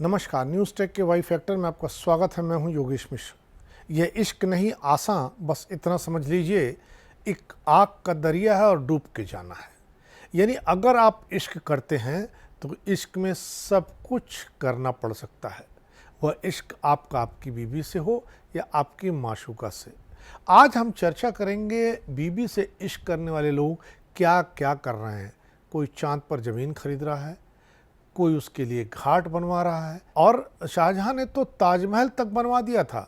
नमस्कार, news take के Y factor में आपका स्वागत है। मैं हूं योगेश मिश्र। यह इश्क नहीं आसान, बस इतना समझ लीजिए, एक आग का दरिया है और डूब के जाना है। यानी अगर आप इश्क करते हैं तो इश्क में सब कुछ करना पड़ सकता है। वह इश्क आपका आपकी बीवी से हो या आपकी माशूका से। आज हम चर्चा करेंगे बीवी से इश्क करने वाले लोग क्या क्या कर रहे हैं। कोई चांद पर ज़मीन खरीद रहा है, कोई उसके लिए घाट बनवा रहा है, और शाहजहां ने तो ताजमहल तक बनवा दिया था।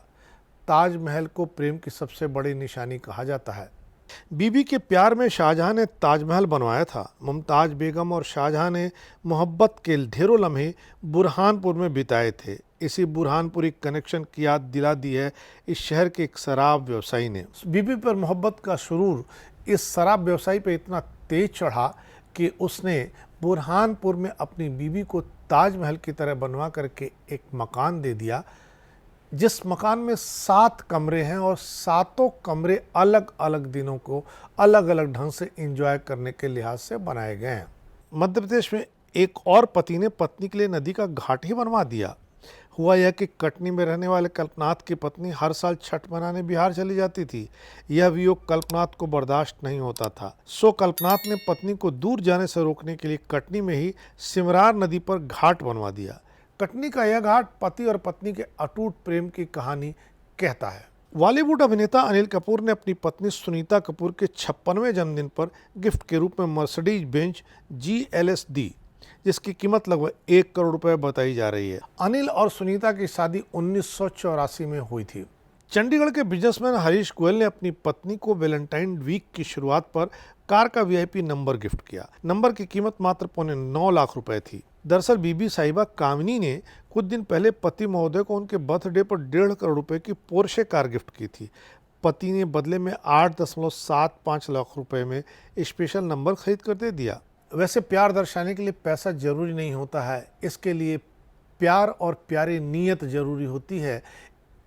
ताजमहल को प्रेम की सबसे बड़ी निशानी कहा जाता है। बीबी के प्यार में शाहजहां ने ताजमहल बनवाया था। मुमताज बेगम और शाहजहां ने मोहब्बत के ढेरों लम्हे बुरहानपुर में बिताए थे। इसी बुरहानपुरी कनेक्शन की याद दिला दी है इस शहर के एक शराब व्यवसायी ने। बीबी पर मोहब्बत का सुरूर इस शराब व्यवसायी पर इतना तेज चढ़ा कि उसने बुरहानपुर में अपनी बीवी को ताजमहल की तरह बनवा करके एक मकान दे दिया, जिस मकान में 7 कमरे हैं और सातों कमरे अलग अलग दिनों को अलग अलग ढंग से एंजॉय करने के लिहाज से बनाए गए हैं। मध्य प्रदेश में एक और पति ने पत्नी के लिए नदी का घाट ही बनवा दिया। हुआ यह कि कटनी में रहने वाले कल्पनाथ की पत्नी हर साल छठ मनाने बिहार चली जाती थी। यह वियोग कल्पनाथ को बर्दाश्त नहीं होता था। सो कल्पनाथ ने पत्नी को दूर जाने से रोकने के लिए कटनी में ही सिमरार नदी पर घाट बनवा दिया। कटनी का यह घाट पति और पत्नी के अटूट प्रेम की कहानी कहता है। बॉलीवुड अभिनेता अनिल कपूर ने अपनी पत्नी सुनीता कपूर के 56वें जन्मदिन पर गिफ्ट के रूप में मर्सिडीज बेंज GLS दी, जिसकी कीमत लगभग 1 करोड़ रुपए बताई जा रही है। अनिल और सुनीता की शादी 1984 में हुई थी। चंडीगढ़ के बिजनेसमैन हरीश गोयल ने अपनी पत्नी को वैलेंटाइन वीक की शुरुआत पर कार का VIP नंबर गिफ्ट किया। नंबर की कीमत मात्र 9.25 लाख रुपए थी। दरअसल बीबी साहिबा कामिनी ने कुछ दिन पहले पति महोदय को उनके बर्थडे पर 1.5 करोड़ रुपए की पोर्शे कार गिफ्ट की थी। पति ने बदले में 8.75 लाख रुपए में स्पेशल नंबर खरीद कर दे दिया। वैसे प्यार दर्शाने के लिए पैसा जरूरी नहीं होता है, इसके लिए प्यार और प्यारी नीयत जरूरी होती है।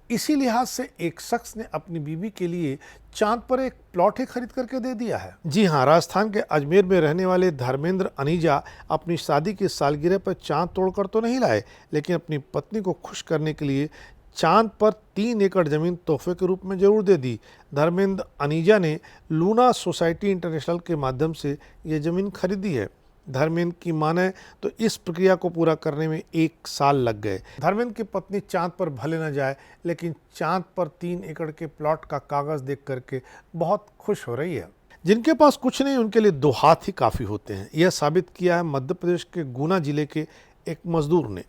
इसी लिहाज से एक शख्स ने अपनी बीवी के लिए चांद पर एक प्लॉट ही खरीद करके दे दिया है। जी हाँ, राजस्थान के अजमेर में रहने वाले धर्मेंद्र अनीजा अपनी शादी की सालगिरह पर चांद तोड़कर तो नहीं लाए, लेकिन अपनी पत्नी को खुश करने के लिए चांद पर 3 एकड़ जमीन तोहफे के रूप में जरूर दे दी। धर्मेंद्र अनीजा ने लूना सोसाइटी इंटरनेशनल के माध्यम से ये जमीन खरीदी है। धर्मेंद्र की माने तो इस प्रक्रिया को पूरा करने में 1 साल लग गए। धर्मेंद्र की पत्नी चांद पर भले न जाए, लेकिन चांद पर 3 एकड़ के प्लॉट का कागज देख करके बहुत खुश हो रही है। जिनके पास कुछ नहीं, उनके लिए 2 हाथ ही काफी होते हैं। यह साबित किया है मध्य प्रदेश के गुना जिले के एक मजदूर ने।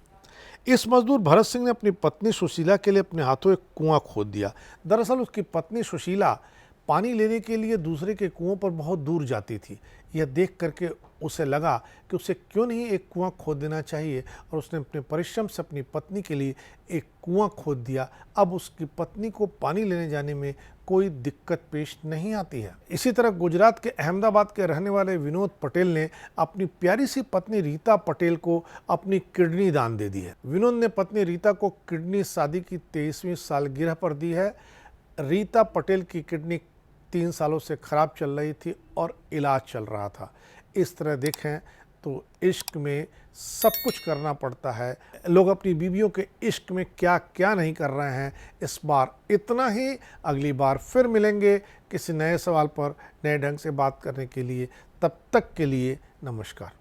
इस मजदूर भरत सिंह ने अपनी पत्नी सुशीला के लिए अपने हाथों एक कुआं खोद दिया। दरअसल उसकी पत्नी सुशीला पानी लेने के लिए दूसरे के कुओं पर बहुत दूर जाती थी। यह देख करके उसे लगा कि उसे क्यों नहीं एक कुआं खोद देना चाहिए, और उसने अपने परिश्रम से अपनी पत्नी के लिए एक कुआं खोद दिया। अब उसकी पत्नी को पानी लेने जाने में कोई दिक्कत पेश नहीं आती है। इसी तरह गुजरात के अहमदाबाद के रहने वाले विनोद पटेल ने अपनी प्यारी सी पत्नी रीता पटेल को अपनी किडनी दान दे दी है। विनोद ने पत्नी रीता को किडनी शादी की 23वीं सालगिरह पर दी है। रीता पटेल की किडनी 3 सालों से खराब चल रही थी और इलाज चल रहा था। इस तरह देखें तो इश्क में सब कुछ करना पड़ता है। लोग अपनी बीवियों के इश्क में क्या क्या नहीं कर रहे हैं। इस बार इतना ही। अगली बार फिर मिलेंगे किसी नए सवाल पर नए ढंग से बात करने के लिए। तब तक के लिए नमस्कार।